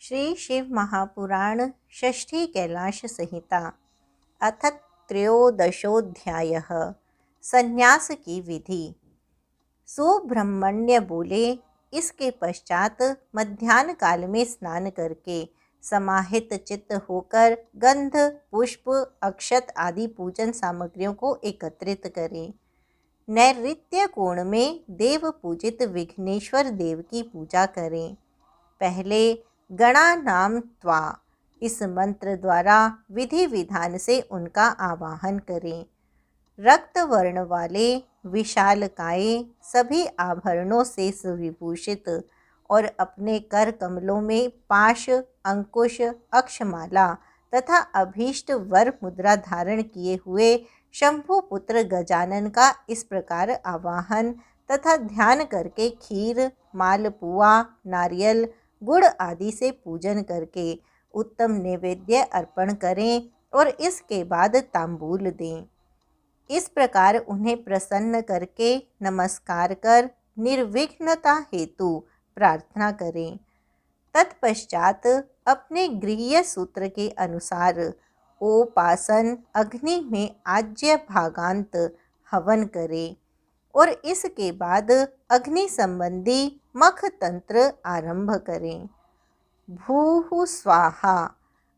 श्री शिव महापुराण षष्ठी कैलाश संहिता अथ त्रयोदशोऽध्यायः। संन्यास की विधि। सुब्रह्मण्य बोले, इसके पश्चात मध्याह्न काल में स्नान करके समाहित चित्त होकर गंध, पुष्प, अक्षत आदि पूजन सामग्रियों को एकत्रित करें। नैऋत्य कोण में देव पूजित विघ्नेश्वर देव की पूजा करें। पहले गणानाम त्वा इस मंत्र द्वारा विधि विधान से उनका आवाहन करें। रक्त वर्ण वाले विशालकाय, सभी आभरणों से सुविभूषित और अपने कर कमलों में पाश, अंकुश, अक्षमाला तथा अभीष्ट वर मुद्रा धारण किए हुए शंभु पुत्र गजानन का इस प्रकार आवाहन तथा ध्यान करके खीर, मालपुआ, नारियल, गुड़ आदि से पूजन करके उत्तम नैवेद्य अर्पण करें और इसके बाद तांबूल दें। इस प्रकार उन्हें प्रसन्न करके नमस्कार कर निर्विघ्नता हेतु प्रार्थना करें। तत्पश्चात अपने गृह्य सूत्र के अनुसार ओपासन अग्नि में आज्य भागांत हवन करें और इसके बाद अग्नि संबंधी मख तंत्र आरंभ करें। भूः स्वाहा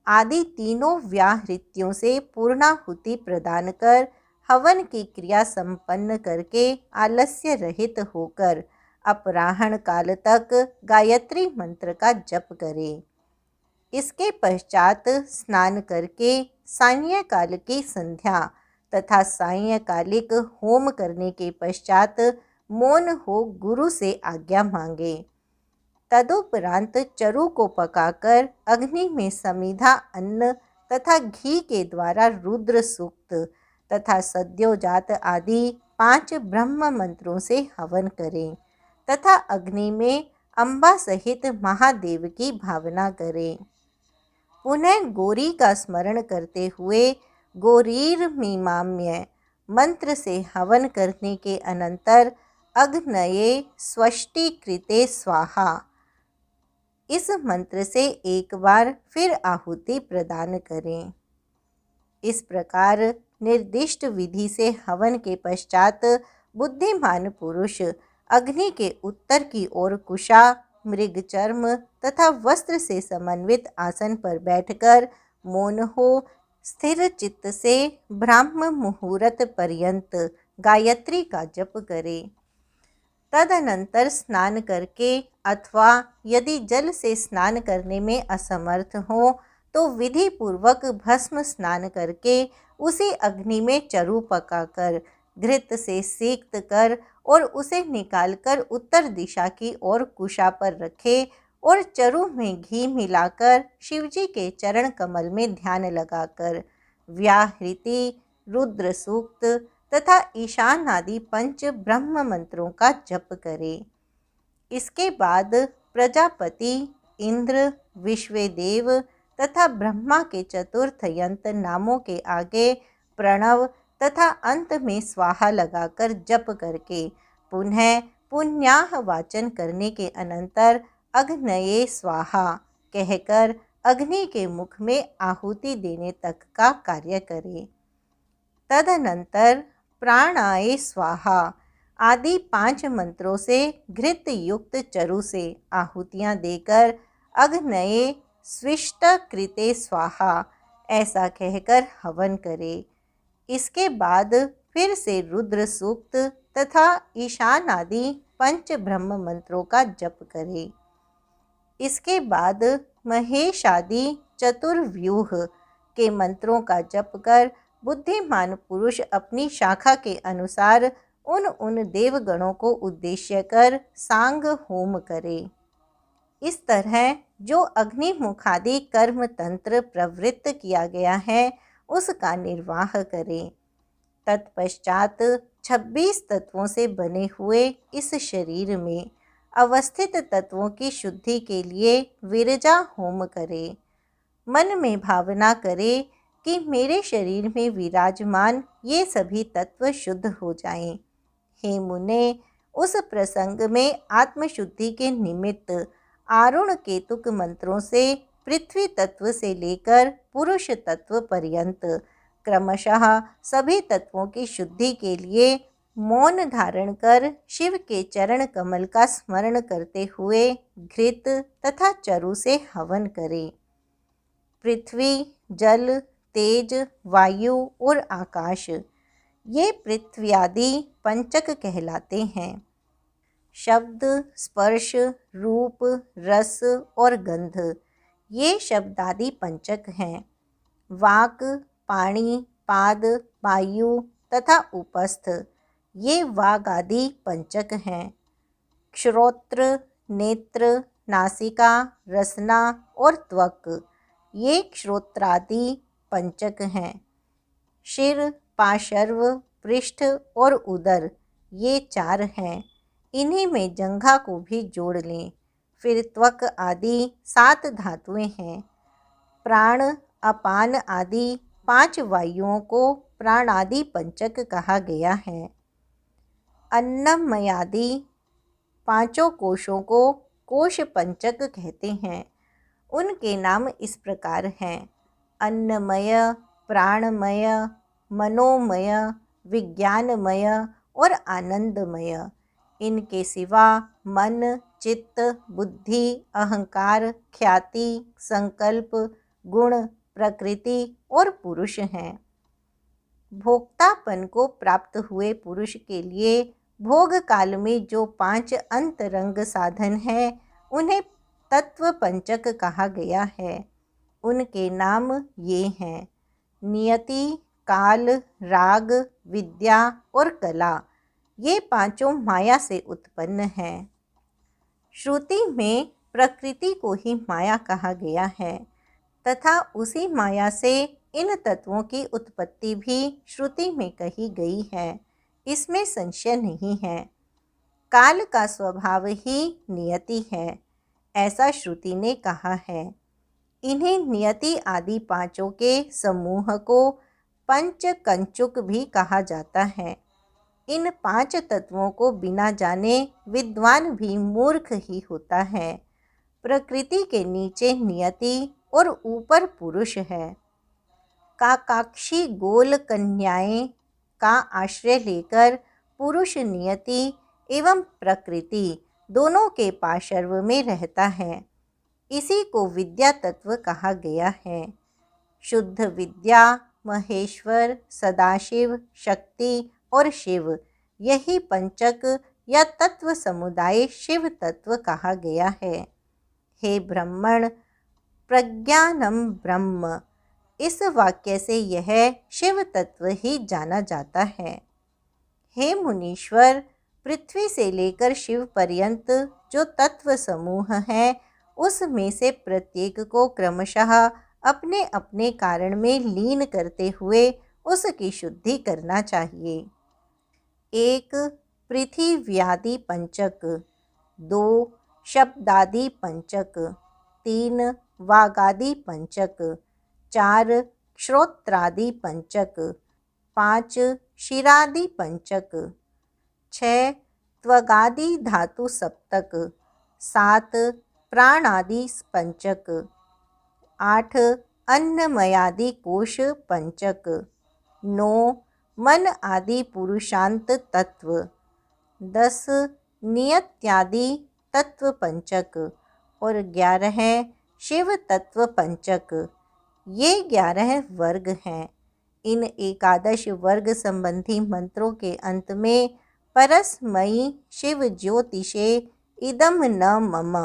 आदि तीनों व्याहृतियों से पूर्णाहुति प्रदान कर हवन की क्रिया संपन्न करके आलस्य रहित होकर अपराह्न काल तक गायत्री मंत्र का जप करें। इसके पश्चात स्नान करके सायंकाल की संध्या तथा सायंकालिक होम करने के पश्चात मौन हो गुरु से आज्ञा मांगे। तदुपरांत चरु को पकाकर अग्नि में समीधा अन्न तथा घी के द्वारा रुद्र सूक्त तथा सद्योजात आदि 5 ब्रह्म मंत्रों से हवन करें तथा अग्नि में अम्बा सहित महादेव की भावना करें। पुनः गौरी का स्मरण करते हुए गौरीर मीमाम्य मंत्र से हवन करने के अनंतर अग्नये स्वष्टि कृते स्वाहा इस मंत्र से एक बार फिर आहुति प्रदान करें। इस प्रकार निर्दिष्ट विधि से हवन के पश्चात बुद्धिमान पुरुष अग्नि के उत्तर की ओर कुशा, मृग चर्म तथा वस्त्र से समन्वित आसन पर बैठकर मौन हो स्थिर चित्त से ब्राह्म मुहूर्त पर्यंत गायत्री का जप करे। तदनंतर स्नान करके अथवा यदि जल से स्नान करने में असमर्थ हो तो विधि पूर्वक भस्म स्नान करके उसी अग्नि में चरु पकाकर घृत से सेक्त कर और उसे निकालकर उत्तर दिशा की ओर कुशा पर रखे और चरु में घी मिलाकर शिवजी के चरण कमल में ध्यान लगाकर व्याहृति, रुद्र सूक्त तथा ईशान आदि 5 ब्रह्म मंत्रों का जप करें। इसके बाद प्रजापति, इंद्र, विश्वदेव तथा ब्रह्मा के चतुर्थ यंत्र नामों के आगे प्रणव तथा अंत में स्वाहा लगाकर जप करके पुनः पुण्याह वाचन करने के अनंतर अग्नये स्वाहा कहकर अग्नि के मुख में आहुति देने तक का कार्य करें। तदनंतर प्राणाय स्वाहा आदि 5 मंत्रों से घृत युक्त चरु से आहुतियाँ देकर अग्नये स्विष्ट कृते स्वाहा ऐसा कहकर हवन करे। इसके बाद फिर से रुद्र सूक्त तथा ईशान आदि 5 ब्रह्म मंत्रों का जप करे। इसके बाद महेश आदि चतुर्व्यूह के मंत्रों का जप कर बुद्धिमान पुरुष अपनी शाखा के अनुसार उन देवगणों को उद्देश्य कर सांग होम करे। इस तरह जो अग्निमुखादि कर्म तंत्र प्रवृत्त किया गया है उसका निर्वाह करें। तत्पश्चात 26 तत्वों से बने हुए इस शरीर में अवस्थित तत्वों की शुद्धि के लिए विरजा होम करें। मन में भावना करे कि मेरे शरीर में विराजमान ये सभी तत्व शुद्ध हो जाएं। हे मुने, उस प्रसंग में आत्मशुद्धि के निमित्त आरुण केतुक मंत्रों से पृथ्वी तत्व से लेकर पुरुष तत्व पर्यंत क्रमशः सभी तत्वों की शुद्धि के लिए मौन धारण कर शिव के चरण कमल का स्मरण करते हुए घृत तथा चरु से हवन करें। पृथ्वी, जल, तेज, वायु और आकाश ये पृथ्व्यादि पंचक कहलाते हैं। शब्द, स्पर्श, रूप, रस और गंध ये शब्दादि पंचक हैं। वाक, पाणी, पाद, वायु तथा उपस्थ ये वाग आदि पंचक हैं। श्रोत्र, नेत्र, नासिका, रसना और त्वक ये श्रोत्रादि पंचक हैं। शिर, पार्श्व, पृष्ठ और उदर ये 4 हैं। इन्हीं में जंघा को भी जोड़ लें। फिर त्वक आदि 7 धातुएं हैं। प्राण, अपान आदि 5 वायुओं को प्राणादि पंचक कहा गया है। अन्नमयादि 5 कोशों को कोश पंचक कहते हैं। उनके नाम इस प्रकार हैं: अन्नमय, प्राणमय, मनोमय, विज्ञानमय और आनंदमय। इनके सिवा मन, चित्त, बुद्धि, अहंकार, ख्याति, संकल्प, गुण, प्रकृति और पुरुष हैं। भोक्तापन को प्राप्त हुए पुरुष के लिए भोग काल में जो 5 अंतरंग साधन हैं उन्हें तत्व पंचक कहा गया है। उनके नाम ये हैं: नियति, काल, राग, विद्या और कला। ये 5 माया से उत्पन्न हैं। श्रुति में प्रकृति को ही माया कहा गया है तथा उसी माया से इन तत्वों की उत्पत्ति भी श्रुति में कही गई है, इसमें संशय नहीं है। काल का स्वभाव ही नियति है, ऐसा श्रुति ने कहा है। इन्हीं नियति आदि 5 के समूह को पंच कंचुक भी कहा जाता है। इन 5 तत्वों को बिना जाने विद्वान भी मूर्ख ही होता है। प्रकृति के नीचे नियति और ऊपर पुरुष है। काकाक्षी गोल कन्याएं का आश्रय लेकर पुरुष नियति एवं प्रकृति दोनों के पार्श्व में रहता है। इसी को विद्या तत्व कहा गया है। शुद्ध विद्या, महेश्वर, सदाशिव, शक्ति और शिव यही पंचक या तत्व समुदाय शिव तत्व कहा गया है। हे ब्राह्मण, प्रज्ञानम ब्रह्म, इस वाक्य से यह शिव तत्व ही जाना जाता है। हे मुनीश्वर, पृथ्वी से लेकर शिव पर्यंत जो तत्व समूह है उसमें से प्रत्येक को क्रमशः अपने अपने कारण में लीन करते हुए उसकी शुद्धि करना चाहिए। 1 पृथिव्यादि पंचक, 2 शब्दादि पंचक, 3 वागादि पंचक, 4 श्रोत्रादि पंचक, 5 शिरादि पंचक, 6 त्वगादि धातु सप्तक, 7 प्राणादि पंचक, 8 अन्नमयादि कोश पंचक, 9 मन आदि पुरुषांत तत्व, 10 नियत्यादि तत्व पंचक और 11 शिव तत्व पंचक। ये 11 वर्ग हैं। इन 11 वर्ग संबंधी मंत्रों के अंत में परस्मयी शिव ज्योतिषे इदम न मम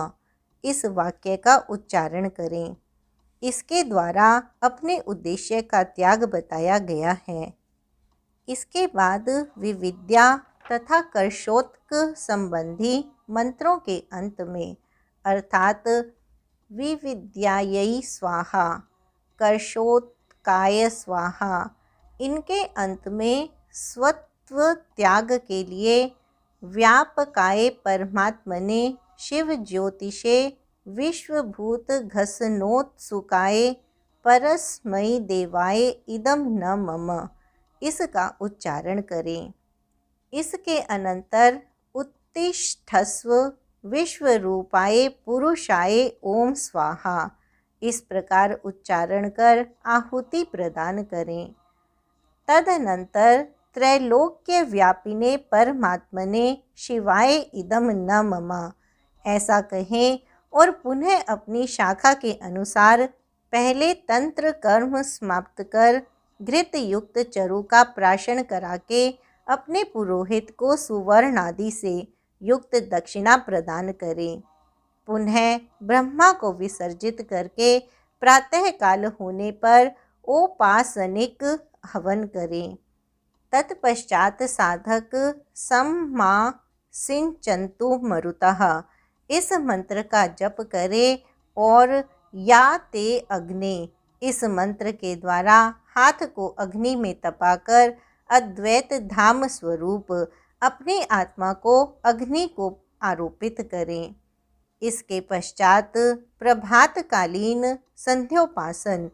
इस वाक्य का उच्चारण करें। इसके द्वारा अपने उद्देश्य का त्याग बताया गया है। इसके बाद विविद्या तथा कर्षोत्क संबंधी मंत्रों के अंत में अर्थात विविद्यायै स्वाहा, कर्षोत्काय स्वाहा, इनके अंत में स्वत्व त्याग के लिए व्यापकाय परमात्मने शिव ज्योतिषे विश्वभूत घसनोत्सुकाय परस्मै देवाय इदं न मम इसका उच्चारण करें। इसके अनंतर उत्तिष्ठस्व विश्वरूपाय पुरुषाय ओम स्वाहा इस प्रकार उच्चारण कर आहुति प्रदान करें। तदनंतर त्रैलोक्य व्यापिने परमात्मने शिवाय इदम न मम ऐसा कहें और पुनः अपनी शाखा के अनुसार पहले तंत्र कर्म समाप्त कर घृत युक्त चरु का प्राशन करा के अपने पुरोहित को सुवर्ण आदि से युक्त दक्षिणा प्रदान करें। पुनः ब्रह्मा को विसर्जित करके प्रातः काल होने पर औपासनिक हवन करें। तत्पश्चात साधक सम्मा सिंचन्तु मरुतः इस मंत्र का जप करे और या ते अग्नि इस मंत्र के द्वारा हाथ को अग्नि में तपाकर अद्वैत धाम स्वरूप अपनी आत्मा को अग्नि को आरोपित करें। इसके पश्चात प्रभातकालीन संध्योपासन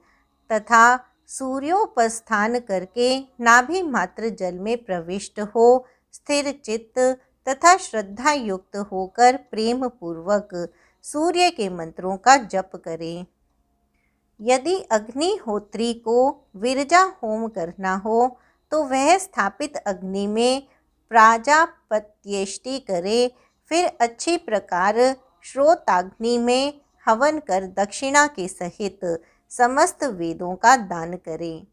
तथा सूर्योपस्थान करके नाभि मात्र जल में प्रविष्ट हो स्थिर चित्त तथा श्रद्धा युक्त होकर प्रेम पूर्वक सूर्य के मंत्रों का जप करें। यदि अग्निहोत्री को विरजा होम करना हो तो वह स्थापित अग्नि में प्राजापत्येष्टि करे, फिर अच्छी प्रकार श्रोताग्नि में हवन कर दक्षिणा के सहित समस्त वेदों का दान करें।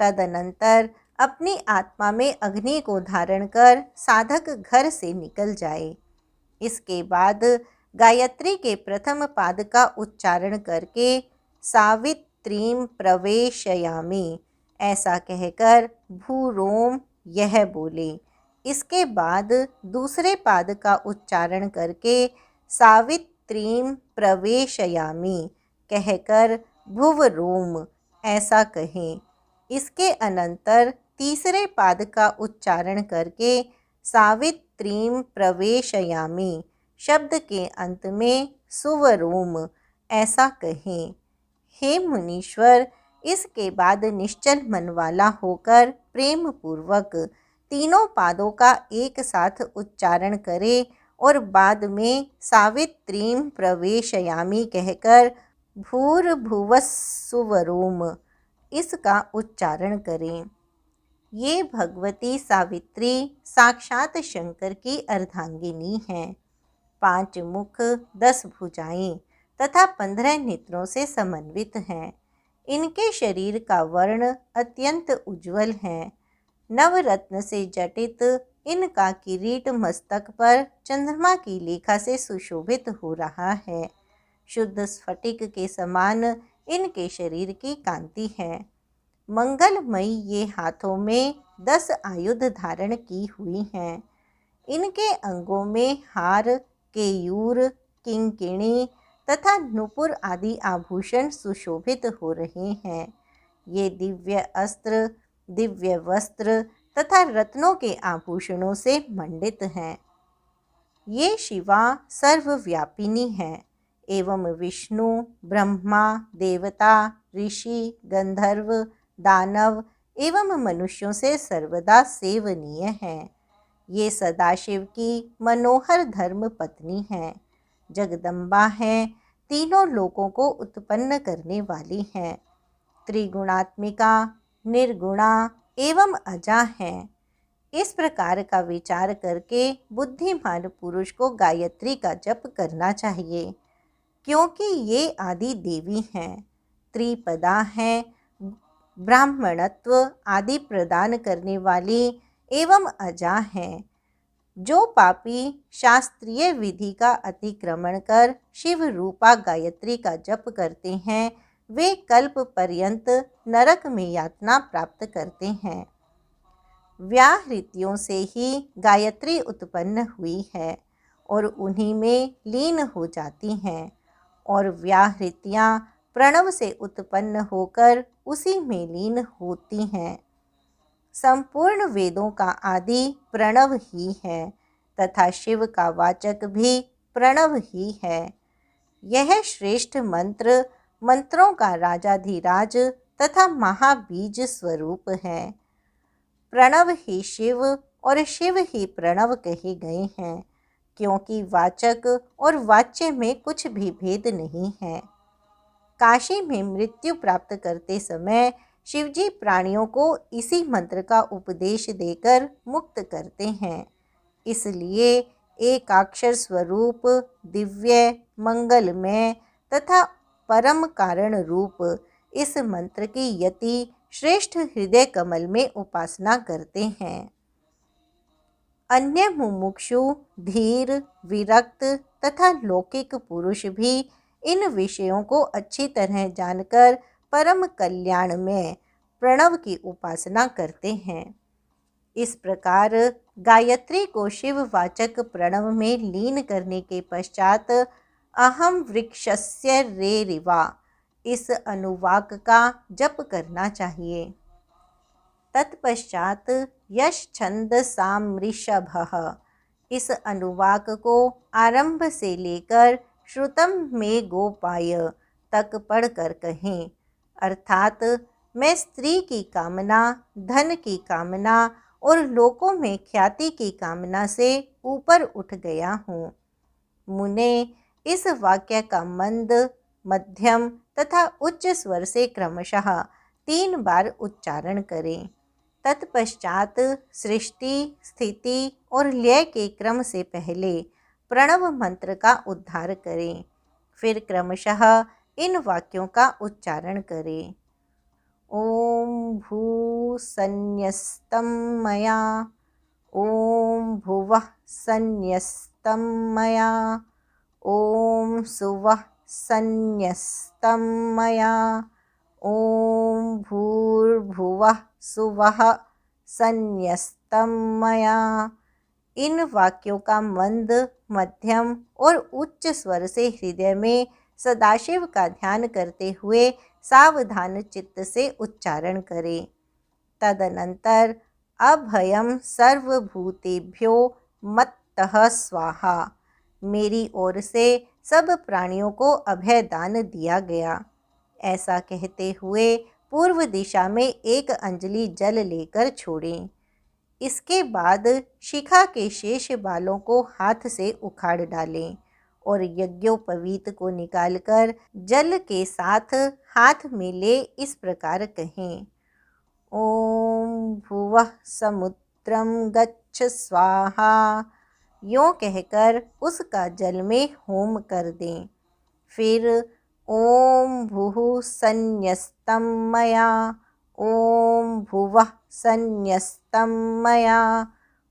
तदनंतर अपनी आत्मा में अग्नि को धारण कर साधक घर से निकल जाए। इसके बाद गायत्री के प्रथम पाद का उच्चारण करके सावित्रीं प्रवेशयामि ऐसा कहकर भूरोम यह बोले। इसके बाद दूसरे पाद का उच्चारण करके सावित्रीं प्रवेशयामि कहकर भुवरोम ऐसा कहें। इसके अनंतर तीसरे पाद का उच्चारण करके सावित्रीं प्रवेशयामि शब्द के अंत में सुवरोम ऐसा कहें। हे मुनीश्वर, इसके बाद निश्चल मन वाला होकर प्रेम पूर्वक तीनों पादों का एक साथ उच्चारण करे और बाद में सावित्रीं प्रवेशयामि कहकर भूर्भुवस्सुवरोम इसका उच्चारण करें। ये भगवती सावित्री साक्षात शंकर की अर्धांगिनी हैं। 5 मुख 10 भुजाएं तथा 15 नेत्रों से समन्वित हैं। इनके शरीर का वर्ण अत्यंत उज्ज्वल है। नवरत्न से जटित इनका किरीट मस्तक पर चंद्रमा की लेखा से सुशोभित हो रहा है। शुद्ध स्फटिक के समान इनके शरीर की कांति है। मंगलमयी ये हाथों में 10 आयुध धारण की हुई हैं। इनके अंगों में हार, केयूर, किंकिणी तथा नुपुर आदि आभूषण सुशोभित हो रहे हैं। ये दिव्य अस्त्र, दिव्य वस्त्र तथा रत्नों के आभूषणों से मंडित हैं। ये शिवा सर्वव्यापिनी है एवं विष्णु, ब्रह्मा, देवता, ऋषि, गंधर्व, दानव एवं मनुष्यों से सर्वदा सेवनीय हैं। ये सदाशिव की मनोहर धर्म पत्नी हैं, जगदम्बा हैं, तीनों लोकों को उत्पन्न करने वाली हैं, त्रिगुणात्मिका, निर्गुणा एवं अजा हैं। इस प्रकार का विचार करके बुद्धिमान पुरुष को गायत्री का जप करना चाहिए, क्योंकि ये आदि देवी हैं, त्रिपदा हैं, ब्राह्मणत्व आदि प्रदान करने वाली एवं अजा हैं। जो पापी शास्त्रीय विधि का अतिक्रमण कर शिव रूपा गायत्री का जप करते हैं, वे कल्प पर्यंत नरक में यातना प्राप्त करते हैं। व्याहृतियों से ही गायत्री उत्पन्न हुई है और उन्हीं में लीन हो जाती हैं, और व्याहृतियाँ प्रणव से उत्पन्न होकर उसी में लीन होती हैं। संपूर्ण वेदों का आदि प्रणव ही है तथा शिव का वाचक भी प्रणव ही है। यह श्रेष्ठ मंत्र मंत्रों का राजाधिराज तथा महाबीज स्वरूप है। प्रणव ही शिव और शिव ही प्रणव कहे गए हैं, क्योंकि वाचक और वाच्य में कुछ भी भेद नहीं है। काशी में मृत्यु प्राप्त करते समय शिवजी प्राणियों को इसी मंत्र का उपदेश देकर मुक्त करते हैं। इसलिए एकाक्षर स्वरूप, दिव्य, मंगलमय तथा परम कारण रूप इस मंत्र की यति श्रेष्ठ हृदय कमल में उपासना करते हैं। अन्य मुमुक्षु, धीर, विरक्त तथा लौकिक पुरुष भी इन विषयों को अच्छी तरह जानकर परम कल्याण में प्रणव की उपासना करते हैं। इस प्रकार गायत्री को शिववाचक प्रणव में लीन करने के पश्चात अहम वृक्षस्य रेरिवा इस अनुवाक का जप करना चाहिए। तत्पश्चात यश छंद सामृषभः इस अनुवाक को आरंभ से लेकर श्रुतम में गोपाय तक पढ़कर कहें, अर्थात मैं स्त्री की कामना, धन की कामना और लोकों में ख्याति की कामना से ऊपर उठ गया हूँ। मुने इस वाक्य का मंद, मध्यम तथा उच्च स्वर से क्रमशः 3 बार उच्चारण करें। तत्पश्चात सृष्टि, स्थिति और लय के क्रम से पहले प्रणव मंत्र का उद्धार करें, फिर क्रमशः इन वाक्यों का उच्चारण करें। ओम भू संन्यस्तं मया, ओम भुवः संन्यस्तं मया, ओम सुवः संन्यस्तं मया, ओम भूर्भुवः सुवः संन्यस्तं मया। इन वाक्यों का मंद, मध्यम और उच्च स्वर से हृदय में सदाशिव का ध्यान करते हुए सावधान चित्त से उच्चारण करें। तदनंतर अभयम सर्वभूतेभ्यो मत्तः स्वाहा, मेरी ओर से सब प्राणियों को अभय दान दिया गया, ऐसा कहते हुए पूर्व दिशा में 1 अंजलि जल लेकर छोड़ें। इसके बाद शिखा के शेष बालों को हाथ से उखाड़ डालें और यज्ञोपवीत को निकालकर जल के साथ हाथ में ले इस प्रकार कहें, ओम भुवः समुद्रम गच्छ स्वाहा। यों कहकर उसका जल में होम कर दें। फिर ओम भुः संन्यस्तं मया, ओम भुवः संन्यस्तं मया,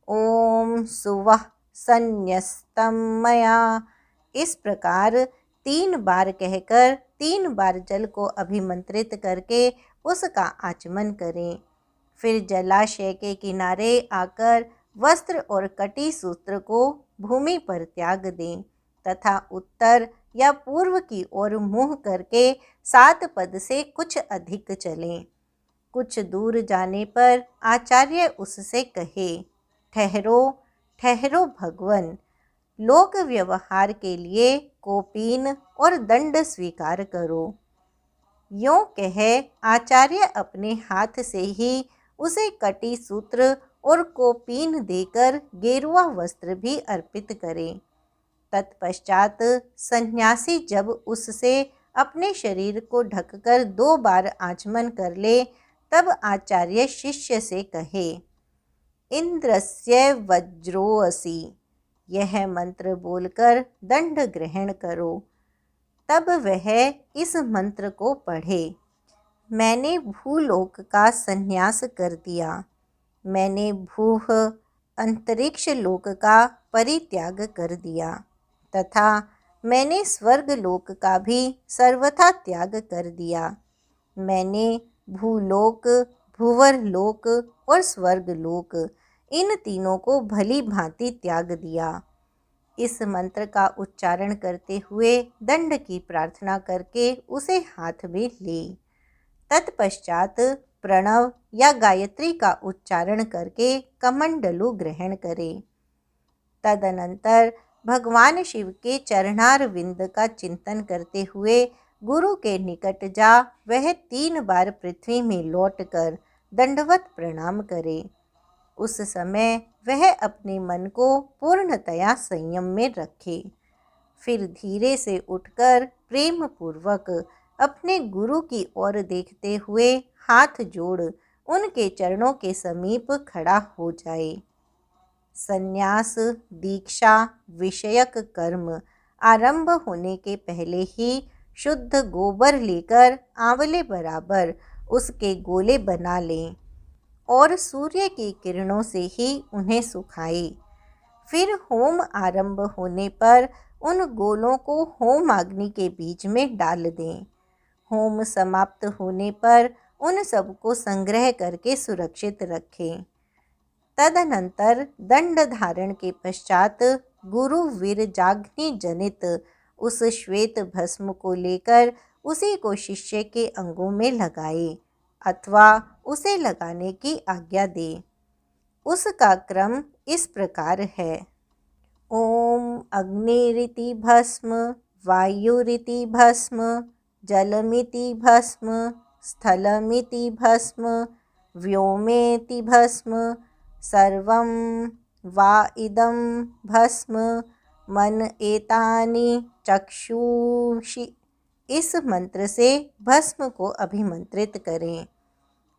ओम सुवः संन्यस्तं मया। इस प्रकार 3 बार कहकर 3 बार जल को अभिमंत्रित करके उसका आचमन करें। फिर जलाशय के किनारे आकर वस्त्र और कटी सूत्र को भूमि पर त्याग दें तथा उत्तर या पूर्व की ओर मुँह करके 7 पद से कुछ अधिक चलें। कुछ दूर जाने पर आचार्य उससे कहे, ठहरो ठहरो भगवन, लोक व्यवहार के लिए कोपीन और दंड स्वीकार करो। यों कह आचार्य अपने हाथ से ही उसे कटी सूत्र और कोपीन देकर गेरुआ वस्त्र भी अर्पित करें। तत्पश्चात सन्यासी जब उससे अपने शरीर को ढककर 2 बार आचमन कर ले, तब आचार्य शिष्य से कहे, इंद्रस्य वज्रोऽसि, यह मंत्र बोलकर दंड ग्रहण करो। तब वह इस मंत्र को पढ़े, मैंने भूलोक का संन्यास कर दिया, मैंने भूह अंतरिक्ष लोक का परित्याग कर दिया तथा मैंने स्वर्ग लोक का भी सर्वथा त्याग कर दिया। मैंने भूलोक, भूवरलोक और स्वर्गलोक इन तीनों को भली भांति त्याग दिया। इस मंत्र का उच्चारण करते हुए दंड की प्रार्थना करके उसे हाथ में ले। तत्पश्चात प्रणव या गायत्री का उच्चारण करके कमंडलु ग्रहण करें। तदनंतर भगवान शिव के चरणार विंद का चिंतन करते हुए गुरु के निकट जा वह 3 बार पृथ्वी में लौटकर दंडवत प्रणाम करे। उस समय वह अपने मन को पूर्णतया संयम में रखे। फिर धीरे से उठकर प्रेम पूर्वक अपने गुरु की ओर देखते हुए हाथ जोड़ उनके चरणों के समीप खड़ा हो जाए। संन्यास दीक्षा विषयक कर्म आरंभ होने के पहले ही शुद्ध गोबर लेकर आंवले बराबर उसके गोले बना लें और सूर्य की किरणों से ही उन्हें सुखाए। फिर होम आरंभ होने पर उन गोलों को होम अग्नि के बीच में डाल दें। होम समाप्त होने पर उन सबको संग्रह करके सुरक्षित रखें। तदनंतर दंड धारण के पश्चात गुरु वीरजाग्नि जनित उस श्वेत भस्म को लेकर उसी को शिष्य के अंगों में लगाए अथवा उसे लगाने की आज्ञा दे। उसका क्रम इस प्रकार है: ओम अग्निरिति भस्म, वायुरिति भस्म, जलमिति भस्म, स्थलमिति भस्म, व्योमेति भस्म, सर्वं वा इदं भस्म, मन एतानि चक्षुषि। इस मंत्र से भस्म को अभिमंत्रित करें।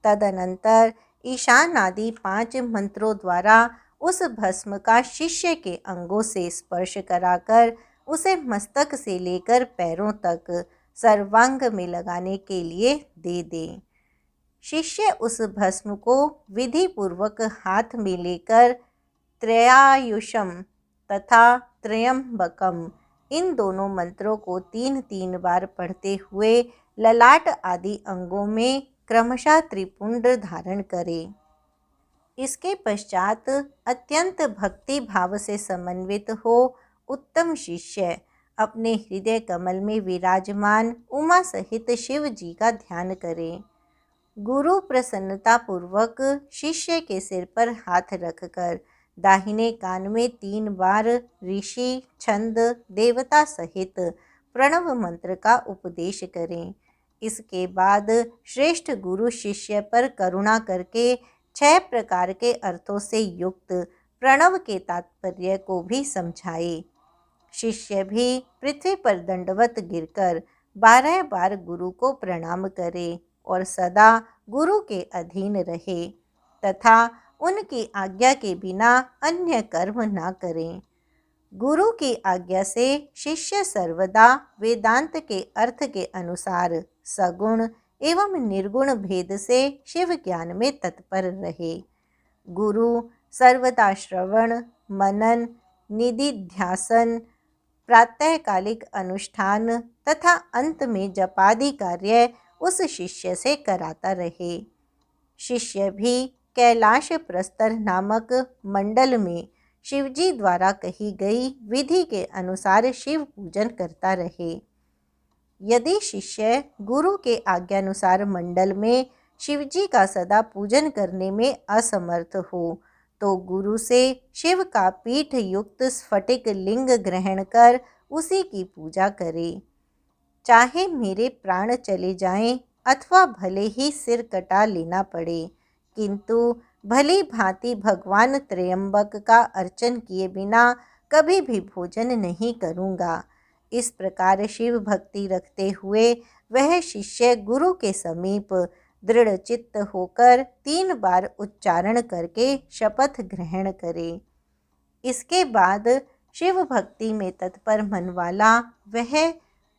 तदनंतर ईशान आदि 5 मंत्रों द्वारा उस भस्म का शिष्य के अंगों से स्पर्श कराकर उसे मस्तक से लेकर पैरों तक सर्वांग में लगाने के लिए दे दें। शिष्य उस भस्म को विधि पूर्वक हाथ में लेकर त्रयायुषम तथा त्रयंबकम इन दोनों मंत्रों को 3-3 बार पढ़ते हुए ललाट आदि अंगों में क्रमशः त्रिपुंड धारण करे। इसके पश्चात अत्यंत भक्ति भाव से समन्वित हो उत्तम शिष्य अपने हृदय कमल में विराजमान उमा सहित शिव जी का ध्यान करें। गुरु प्रसन्नता पूर्वक शिष्य के सिर पर हाथ रखकर दाहिने कान में 3 बार ऋषि छंद देवता सहित प्रणव मंत्र का उपदेश करें। इसके बाद श्रेष्ठ गुरु शिष्य पर करुणा करके 6 प्रकार के अर्थों से युक्त प्रणव के तात्पर्य को भी समझाए। शिष्य भी पृथ्वी पर दंडवत गिरकर 12 बार गुरु को प्रणाम करे और सदा गुरु के अधीन रहे तथा उनकी आज्ञा के बिना अन्य कर्म न करें। गुरु की आज्ञा से शिष्य सर्वदा वेदांत के अर्थ के अनुसार सगुण एवं निर्गुण भेद से शिव ज्ञान में तत्पर रहे। गुरु सर्वदा श्रवण मनन निधिध्यासन प्रातःकालिक अनुष्ठान तथा अंत में जपादि कार्य उस शिष्य से कराता रहे। शिष्य भी कैलाश प्रस्तर नामक मंडल में शिवजी द्वारा कही गई विधि के अनुसार शिव पूजन करता रहे। यदि शिष्य गुरु के आज्ञानुसार मंडल में शिवजी का सदा पूजन करने में असमर्थ हो तो गुरु से शिव का पीठ युक्त स्फटिक लिंग ग्रहण कर उसी की पूजा करे। चाहे मेरे प्राण चले जाएं अथवा भले ही सिर कटा लेना पड़े, किंतु भली भांति भगवान त्रयंबक का अर्चन किए बिना कभी भी भोजन नहीं करूँगा। इस प्रकार शिव भक्ति रखते हुए वह शिष्य गुरु के समीप दृढ़ चित्त होकर 3 बार उच्चारण करके शपथ ग्रहण करे। इसके बाद शिव भक्ति में तत्पर मन वाला वह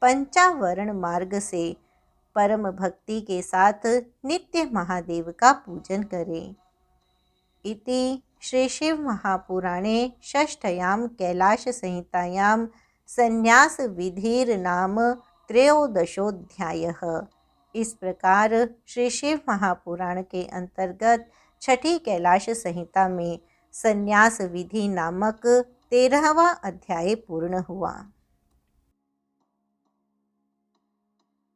पंचावरण मार्ग से परम भक्ति के साथ नित्य महादेव का पूजन करे। इति श्री शिव महापुराणे षष्ठयां कैलाश संहितायां संन्यास विधिर नाम 13ोऽध्यायः। इस प्रकार श्री शिव महापुराण के अंतर्गत 6ठी कैलाश संहिता में संन्यास विधि नामक 13वां अध्याय पूर्ण हुआ।